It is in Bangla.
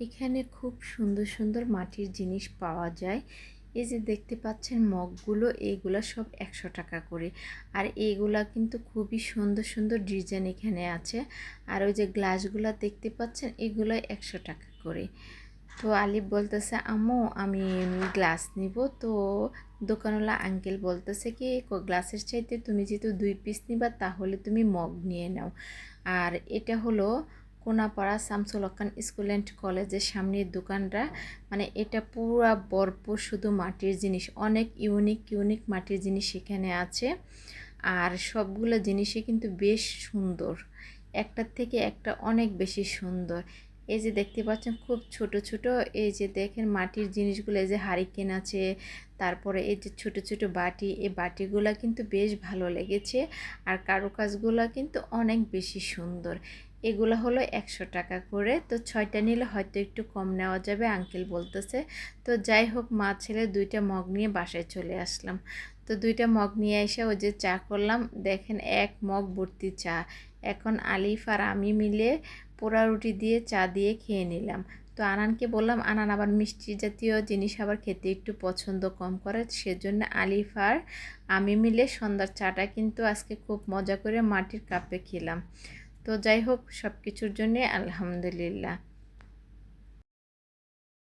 এখানে খুব সুন্দর সুন্দর মাটির জিনিস পাওয়া যায়। এই যে দেখতে পাচ্ছেন মগগুলো, এইগুলা সব 100 টাকা করে। আর এইগুলা কিন্তু খুবই সুন্দর সুন্দর ডিজাইন এখানে আছে। আর ওই যে গ্লাসগুলা দেখতে পাচ্ছেন, এগুলো 100 টাকা করে। তো আলিফ বলতেছে আম্মু আমি গ্লাস নিব। তো দোকানওয়ালা আঙ্কেল বলতেছে কি গ্লাসের চাইতে তুমি যেহেতু 2 পিস নিবা তাহলে তুমি মগ নিয়ে নাও। আর এটা হলো কোনাপাড়া শামসুল হক স্কুল অ্যান্ড কলেজের সামনের দোকানটা। মানে এটা পুরা ভরপুর শুধু মাটির জিনিস, অনেক ইউনিক ইউনিক মাটির জিনিস এখানে আছে। আর সবগুলো জিনিসই কিন্তু বেশ সুন্দর, একটার থেকে একটা অনেক বেশি সুন্দর। এই যে দেখতে পাচ্ছেন খুব ছোট ছোট, এই যে দেখেন মাটির জিনিসগুলো, এই যে হারিকেন আছে, তারপরে এই যে ছোট ছোট বাটি, এই বাটিগুলো কিন্তু বেশ ভালো লেগেছে। আর কারুকাজগুলো কিন্তু অনেক বেশি সুন্দর। এগুলো হলো 100 টাকা করে। তো 6টা নিলে হয়তো একটু কম নেওয়া যাবে আঙ্কেল বলতেছে। তো যাই হোক, মা ছেলে 2টা মগ নিয়ে বাসায় চলে আসলাম। তো 2টা মগ নিয়ে এসে ওই যে চা করলাম, দেখেন 1 মগ ভর্তি চা। এখন আলিফ আর আমি মিলে পোড়া রুটি দিয়ে চা দিয়ে খেয়ে নিলাম। তো আনানকে বললাম, আনান আবার মিষ্টি জাতীয় জিনিস আবার খেতে একটু পছন্দ কম করে, সেজন্য আলিফ আর আমি মিলে সন্ধ্যার চাটা কিন্তু আজকে খুব মজা করে মাটির কাপে খেলাম। তো যাই হোক, সব কিছুর জন্যে আলহামদুলিল্লাহ।